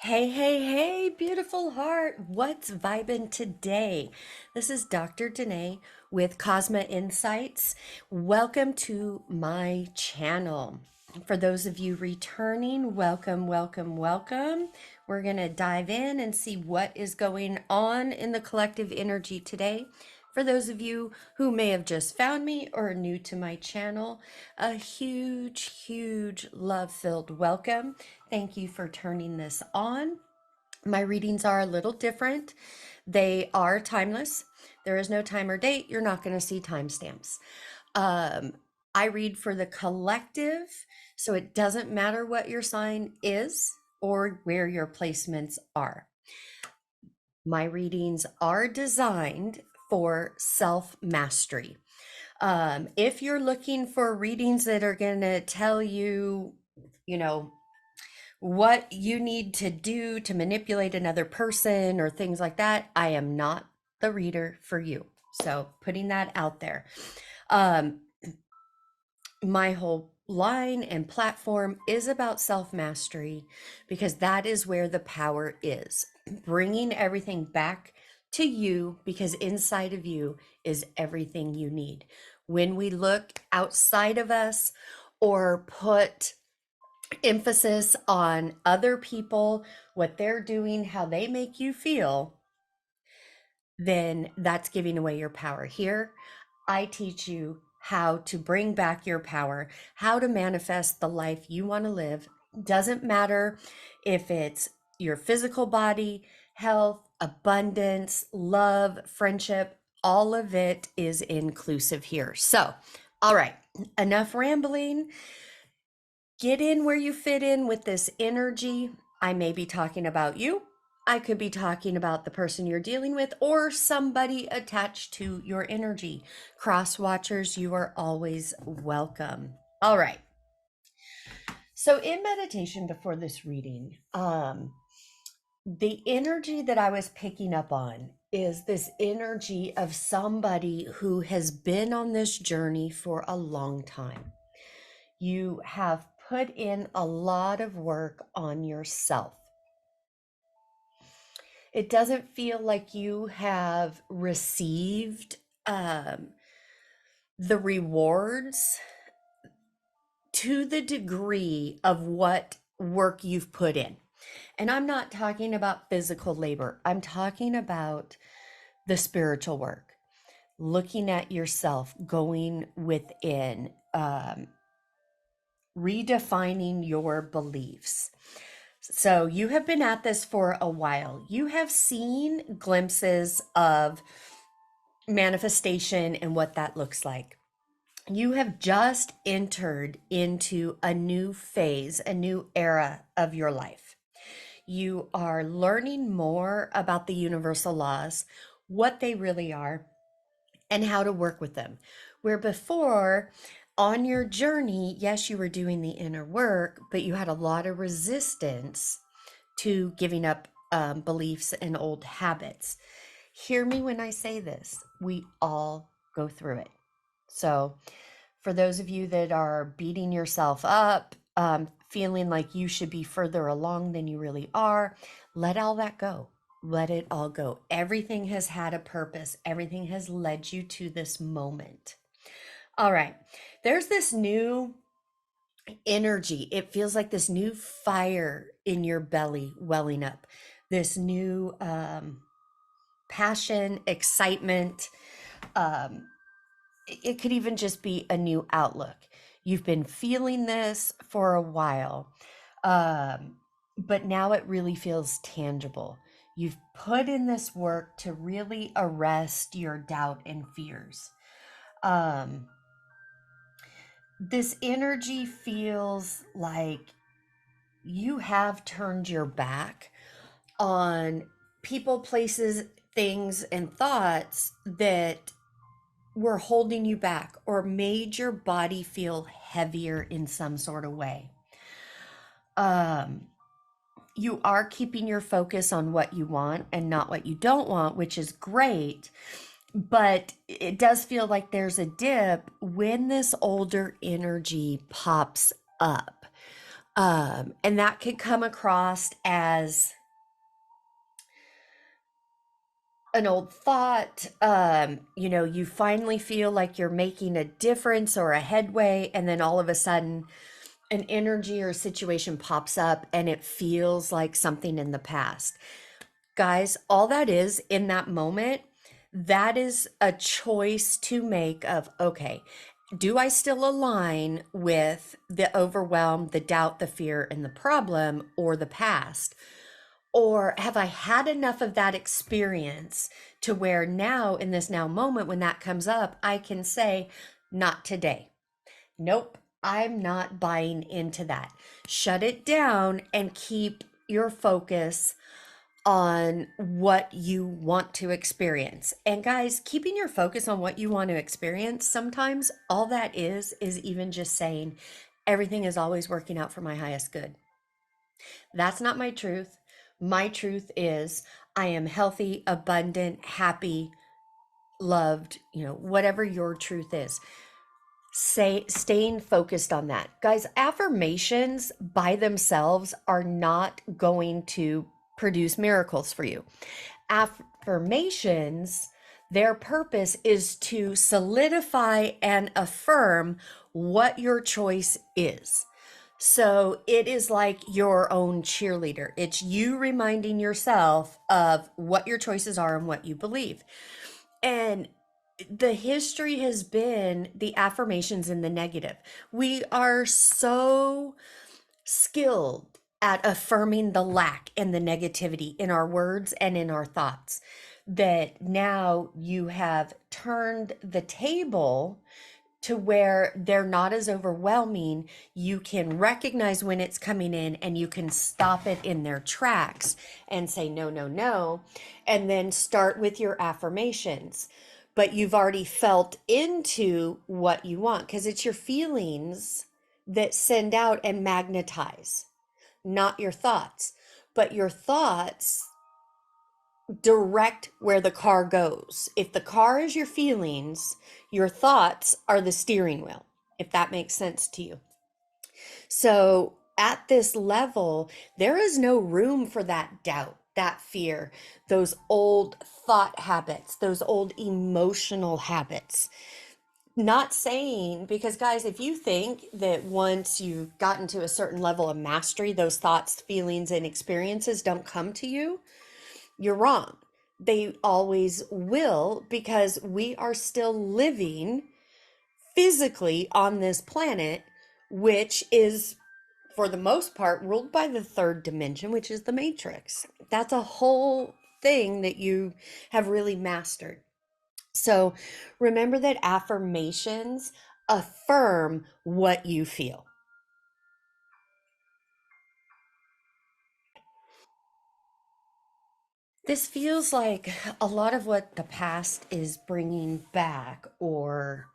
Hey, hey, hey, beautiful heart. What's vibing today? This is Dr. Danae with COSMA Insights. Welcome to my channel. For those of you returning, welcome, welcome, welcome. We're going to dive in and see what is going on in the collective energy today. For those of you who may have just found me or are new to my channel, a huge, huge love-filled welcome. Thank you for turning this on. My readings are a little different. They are timeless. There is no time or date. You're not going to see timestamps. Um, I read for the collective, so it doesn't matter what your sign is or where your placements are. My readings are designed for self-mastery. If you're looking for readings that are going to tell you, you know, what you need to do to manipulate another person or things like that, I am not the reader for you. So putting that out there. Um, my whole line and platform is about self-mastery because that is where the power is. Bringing everything back to you because inside of you is everything you need. When we look outside of us or put emphasis on other people, what they're doing, how they make you feel, then that's giving away your power. Here, I teach you how to bring back your power, how to manifest the life you want to live. Doesn't matter if it's your physical body, health, abundance, love, friendship, all of it is inclusive here. So, all right, enough rambling. Get in where you fit in with this energy. I may be talking about you. I could be talking about the person you're dealing with or somebody attached to your energy. Cross watchers, you are always welcome. All right. So in meditation before this reading, the energy that I was picking up on is this energy of somebody who has been on this journey for a long time. You have put in a lot of work on yourself. It doesn't feel like you have received the rewards to the degree of what work you've put in. And I'm not talking about physical labor, I'm talking about the spiritual work, looking at yourself, going within, redefining your beliefs. So you have been at this for a while. You have seen glimpses of manifestation and what that looks like. You have just entered into a new phase, a new era of your life. You are learning more about the universal laws, what they really are, and how to work with them. Where before, on your journey, yes, you were doing the inner work, but you had a lot of resistance to giving up beliefs and old habits. Hear me when I say this. We all go through it. So, for those of you that are beating yourself up, feeling like you should be further along than you really are, let all that go. Let it all go. Everything has had a purpose, everything has led you to this moment. All right, there's this new energy. It feels like this new fire in your belly welling up, this new passion, excitement. Um, it could even just be a new outlook. You've been feeling this for a while, but now it really feels tangible. You've put in this work to really arrest your doubt and fears. Um, this energy feels like you have turned your back on people, places, things, and thoughts that were holding you back or made your body feel heavier in some sort of way. You are keeping your focus on what you want and not what you don't want, which is great. But it does feel like there's a dip when this older energy pops up. And that could come across as an old thought. You finally feel like you're making a difference or a headway, and then all of a sudden, an energy or a situation pops up and it feels like something in the past. Guys, all that is in that moment, that is a choice to make of, okay, do I still align with the overwhelm, the doubt, the fear, and the problem, or the past? Or have I had enough of that experience to where now, in this now moment, when that comes up, I can say, not today. Nope, I'm not buying into that. Shut it down and keep your focus on what you want to experience. And guys, keeping your focus on what you want to experience, sometimes all that is even just saying, everything is always working out for my highest good. That's not my truth. My truth is I am healthy, abundant, happy, loved, whatever your truth is. Staying focused on that. Guys, affirmations by themselves are not going to produce miracles for you. Affirmations, their purpose is to solidify and affirm what your choice is. So it is like your own cheerleader. It's you reminding yourself of what your choices are and what you believe. And the history has been the affirmations in the negative. We are so skilled at affirming the lack and the negativity in our words and in our thoughts that now you have turned the table to where they're not as overwhelming. You can recognize when it's coming in and you can stop it in their tracks and say, no, no, no. And then start with your affirmations. But you've already felt into what you want because it's your feelings that send out and magnetize, not your thoughts. But your thoughts direct where the car goes. If the car is your feelings, your thoughts are the steering wheel, if that makes sense to you. So at this level, there is no room for that doubt, that fear, those old thought habits, those old emotional habits. Not saying, because guys, if you think that once you've gotten to a certain level of mastery, those thoughts, feelings, and experiences don't come to you, you're wrong. They always will because we are still living physically on this planet, which is, for the most part, ruled by the third dimension, which is the matrix. That's a whole thing that you have really mastered. So remember that affirmations affirm what you feel. This feels like a lot of what the past is bringing back or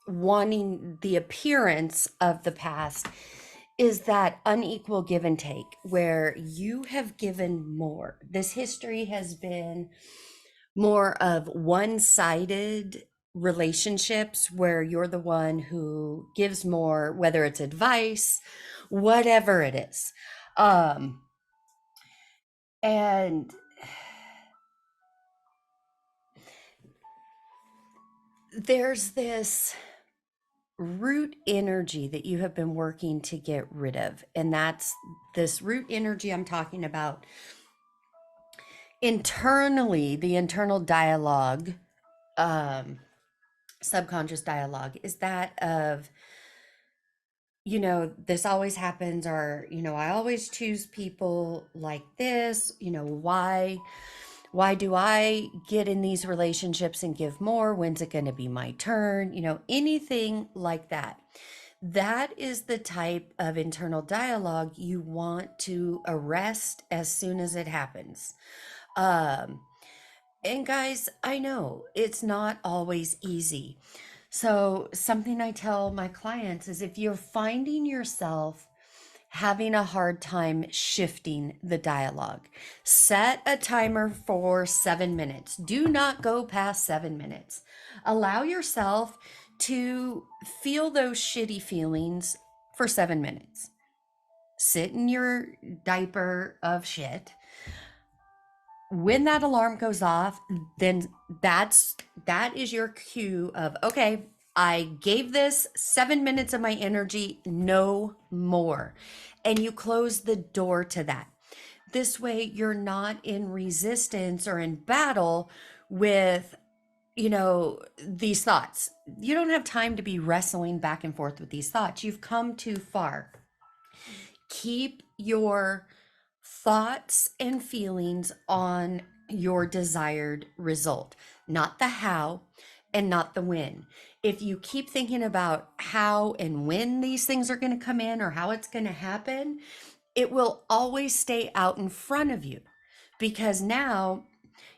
wanting the appearance of the past is that unequal give and take where you have given more. This history has been more of one-sided relationships where you're the one who gives more, whether it's advice, whatever it is. And there's this root energy that you have been working to get rid of. And that's this root energy I'm talking about internally, the internal dialogue, um, subconscious dialogue is that of, this always happens, or, I always choose people like this, why do I get in these relationships and give more? When's it going to be my turn? Anything like that. That is the type of internal dialogue you want to arrest as soon as it happens. Um, and guys, I know it's not always easy. So, something I tell my clients is if you're finding yourself having a hard time shifting the dialogue, set a timer for 7 minutes. Do not go past 7 minutes. Allow yourself to feel those shitty feelings for 7 minutes. sit in your diaper of shit. When that alarm goes off, then that is your cue of, okay, I gave this 7 minutes of my energy, no more. And you close the door to that. This way you're not in resistance or in battle with, these thoughts. You don't have time to be wrestling back and forth with these thoughts. You've come too far. Keep your thoughts and feelings on your desired result, not the how and not the when. If you keep thinking about how and when these things are going to come in or how it's going to happen, it will always stay out in front of you, because now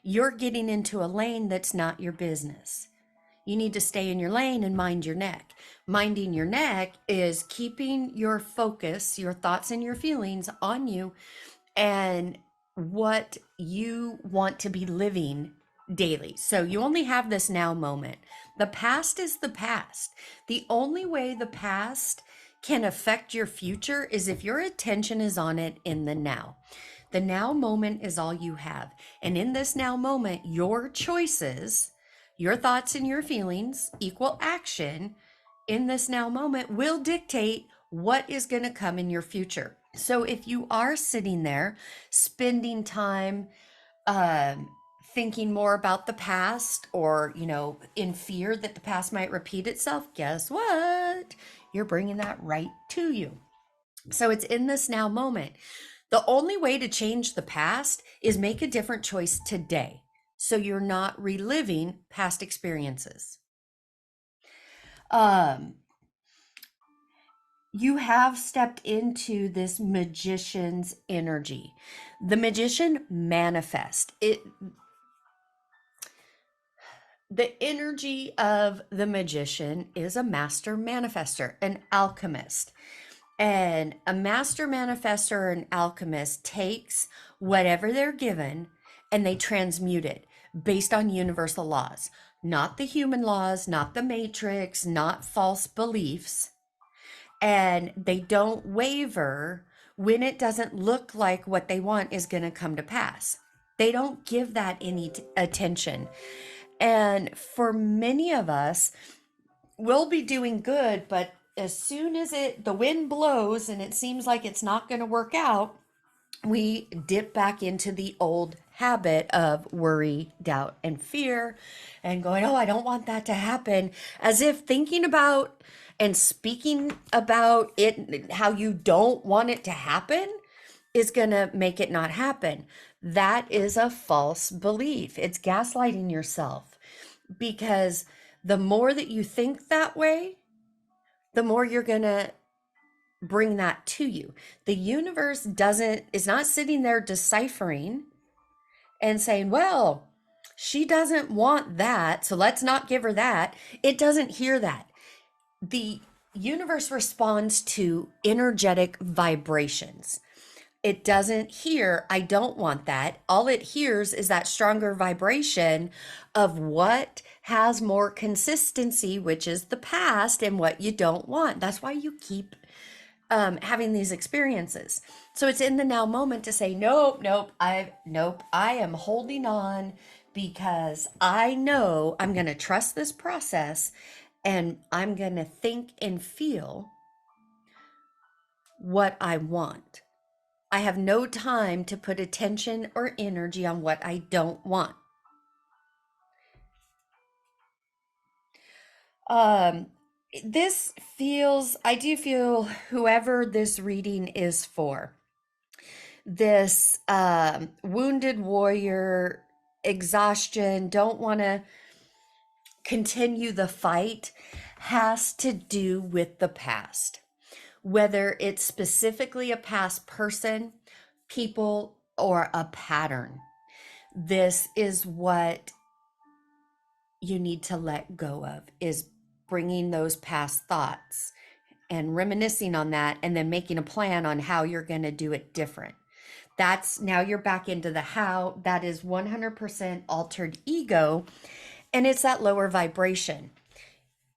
you're getting into a lane that's not your business. You need to stay in your lane and mind your neck. Minding your neck is keeping your focus, your thoughts and your feelings on you and what you want to be living daily. So you only have this now moment. The past is the past. The only way the past can affect your future is if your attention is on it in the now. The now moment is all you have. And in this now moment, your choices, your thoughts and your feelings equal action in this now moment will dictate what is going to come in your future. So if you are sitting there spending time thinking more about the past, or, in fear that the past might repeat itself, guess what? You're bringing that right to you. So it's in this now moment. The only way to change the past is make a different choice today, so you're not reliving past experiences. You have stepped into this magician's energy. The magician manifests it. The energy of the magician is a master manifester, an alchemist. And a master manifester or an alchemist takes whatever they're given and they transmute it based on universal laws, not the human laws, not the matrix, not false beliefs. And they don't waver when it doesn't look like what they want is going to come to pass. They don't give that any attention. And for many of us, we'll be doing good, but as soon as the wind blows and it seems like it's not going to work out, we dip back into the old habit of worry, doubt, and fear, and going, oh, I don't want that to happen, as if thinking about and speaking about it, how you don't want it to happen, is going to make it not happen. That is a false belief. It's gaslighting yourself, because the more that you think that way, the more you're going to bring that to you. The universe is not sitting there deciphering and saying, well, she doesn't want that, so let's not give her that. It doesn't hear that. The universe responds to energetic vibrations. It doesn't hear, I don't want that. All it hears is that stronger vibration of what has more consistency, which is the past, and what you don't want. That's why you keep having these experiences. So it's in the now moment to say, nope, I am holding on, because I know I'm going to trust this process, and I'm going to think and feel what I want. I have no time to put attention or energy on what I don't want. I do feel whoever this reading is for, this wounded warrior, exhaustion, don't want to continue the fight, has to do with the past. Whether it's specifically a past person, people, or a pattern. This is what you need to let go of, is bringing those past thoughts and reminiscing on that, and then making a plan on how you're going to do it different. That's now you're back into the how. That is 100% altered ego, and it's that lower vibration.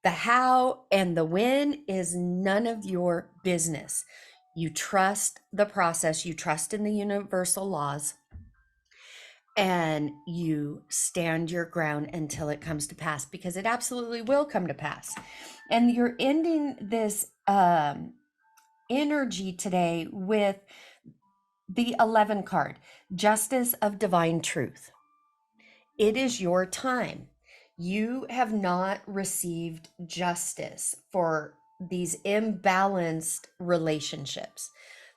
The how and the when is none of your business. You trust the process, you trust in the universal laws, and you stand your ground until it comes to pass, because it absolutely will come to pass. And you're ending this energy today with the 11 card, Justice of Divine Truth. It is your time. You have not received justice for these imbalanced relationships.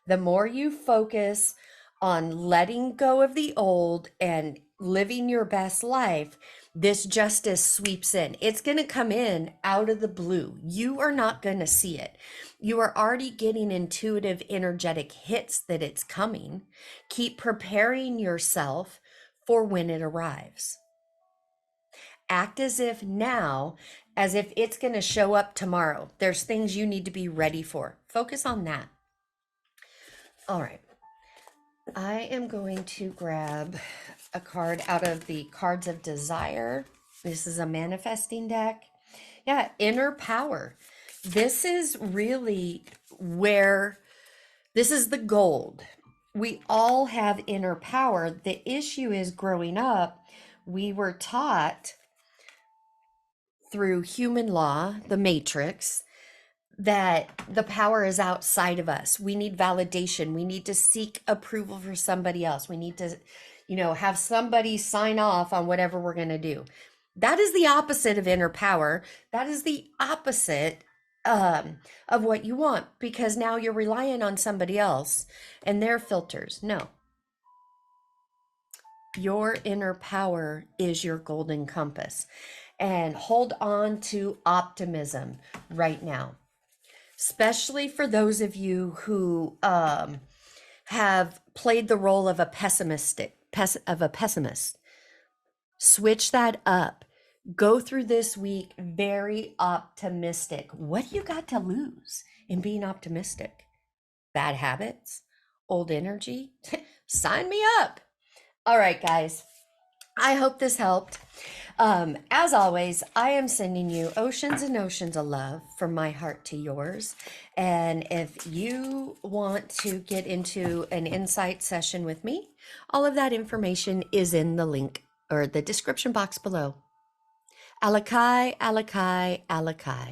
The more you focus on letting go of the old and living your best life, this justice sweeps in. It's going to come in out of the blue. You are not going to see it. You are already getting intuitive, energetic hits that it's coming. Keep preparing yourself for when it arrives. Act as if now, as if it's going to show up tomorrow. There's things you need to be ready for. Focus on that. All right. I am going to grab a card out of the Cards of Desire. This is a manifesting deck. Yeah, inner power. This is really where, this is the gold. We all have inner power. The issue is, growing up, we were taught through human law, the matrix, that the power is outside of us. We need validation. We need to seek approval for somebody else. We need to, have somebody sign off on whatever we're going to do. That is the opposite of inner power. That is the opposite of what you want, because now you're relying on somebody else and their filters. No. Your inner power is your golden compass. And hold on to optimism right now, especially for those of you who have played the role of a pessimist. Switch that up. Go through this week very optimistic. What do you got to lose in being optimistic? Bad habits? Old energy? Sign me up. All right, guys. I hope this helped. As always, I am sending you oceans and oceans of love from my heart to yours. And if you want to get into an insight session with me, all of that information is in the link or the description box below. Alakai, Alakai, Alakai.